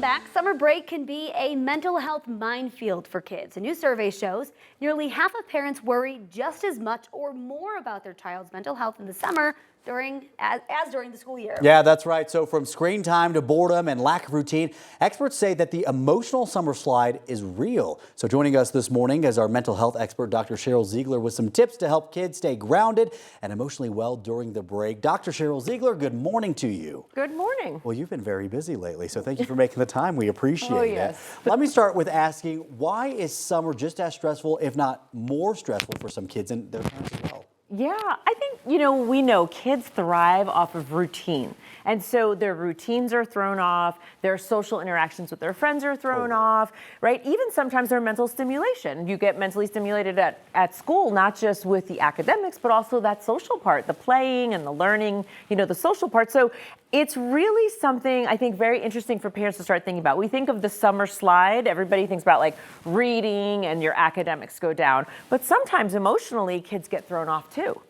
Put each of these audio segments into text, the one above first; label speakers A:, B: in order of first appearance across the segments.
A: Back, summer break can be a mental health minefield for kids. A new survey shows nearly half of parents worry just as much or more about their child's mental health in the summer during the school year.
B: Yeah, that's right. So from screen time to boredom and lack of routine, experts say that the emotional summer slide is real. So joining us this morning is our mental health expert, Dr. Sheryl Ziegler, with some tips to help kids stay grounded and emotionally well during the break. Dr. Sheryl Ziegler, good morning to you.
C: Good morning.
B: Well, you've been very busy lately, so thank you for making the time. We appreciate
C: yes.
B: it. Let me start with asking, why is summer just as stressful, if not more stressful for some kids and their parents as well?
C: Yeah, I think, we know kids thrive off of routine. And so their routines are thrown off, their social interactions with their friends are thrown off, right? Even sometimes their mental stimulation. You get mentally stimulated at school, not just with the academics, but also that social part, the playing and the learning, the social part. So it's really something I think very interesting for parents to start thinking about. We think of the summer slide. Everybody thinks about like reading and your academics go down. But sometimes emotionally, kids get thrown off too.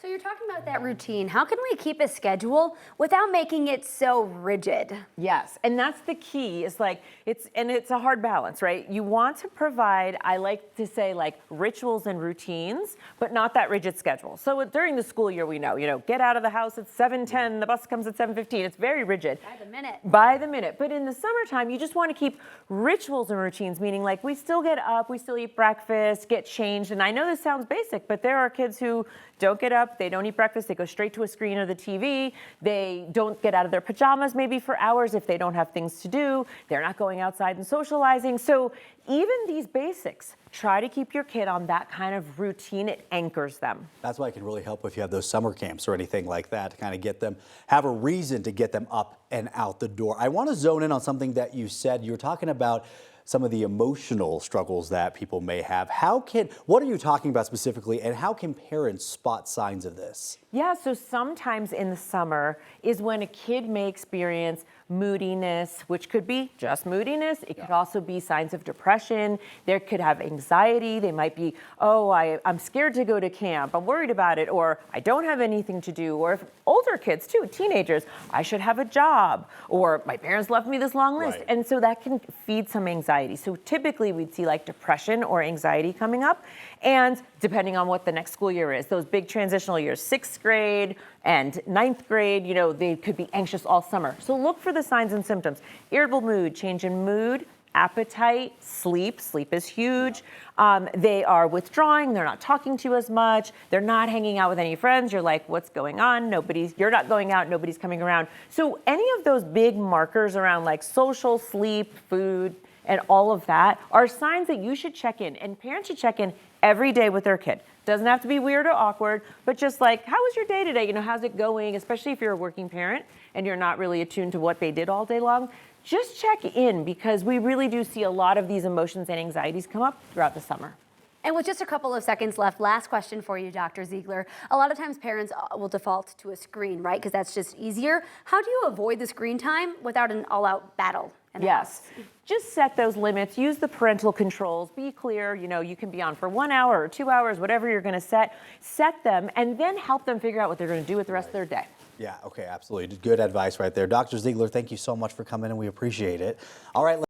A: So you're talking about that routine. How can we keep a schedule without making it so rigid?
C: Yes, and that's the key. Is like it's a hard balance, right? You want to provide, I like to say, like rituals and routines, but not that rigid schedule. So during the school year, we know, get out of the house at 7:10, the bus comes at 7:15. It's very rigid.
A: By the minute.
C: By the minute. But in the summertime, you just want to keep rituals and routines, meaning like we still get up, we still eat breakfast, get changed. And I know this sounds basic, but there are kids who don't get up, they don't eat breakfast, they go straight to a screen or the TV, they don't get out of their pajamas maybe for hours if they don't have things to do, they're not going outside and socializing. So even these basics, try to keep your kid on that kind of routine. It anchors them.
B: That's why it can really help if you have those summer camps or anything like that to kind of get them, have a reason to get them up and out the door. I want to zone in on something that you said. You were talking about some of the emotional struggles that people may have. What are you talking about specifically, and how can parents spot signs of this?
C: Yeah, so sometimes in the summer is when a kid may experience moodiness, which could be just moodiness. It could also be signs of depression. They could have anxiety. They might be, I'm scared to go to camp. I'm worried about it. Or I don't have anything to do. Or if older kids too, teenagers, I should have a job. Or my parents left me this long list.
B: Right.
C: And so that can feed some anxiety. So typically we'd see like depression or anxiety coming up. And depending on what the next school year is, those big transitional years, 6th grade and 9th grade, they could be anxious all summer. So look for the signs and symptoms. Irritable mood, change in mood, appetite, sleep is huge. They are withdrawing, they're not talking to you as much, they're not hanging out with any friends. You're like, what's going on? You're not going out, nobody's coming around. So any of those big markers around like social, sleep, food, and all of that are signs that you should check in, and parents should check in every day with their kid. Doesn't have to be weird or awkward, but just like, how was your day today? How's it going? Especially if you're a working parent and you're not really attuned to what they did all day long. Just check in, because we really do see a lot of these emotions and anxieties come up throughout the summer.
A: And with just a couple of seconds left, last question for you, Dr. Ziegler. A lot of times parents will default to a screen, right? Because that's just easier. How do you avoid the screen time without an all-out battle?
C: Yes. Just set those limits. Use the parental controls. Be clear. You can be on for 1 hour or 2 hours, whatever you're going to set. Set them and then help them figure out what they're going to do with the rest of their day.
B: Yeah, okay, absolutely. Good advice right there. Dr. Ziegler, thank you so much for coming in. We appreciate it. All right.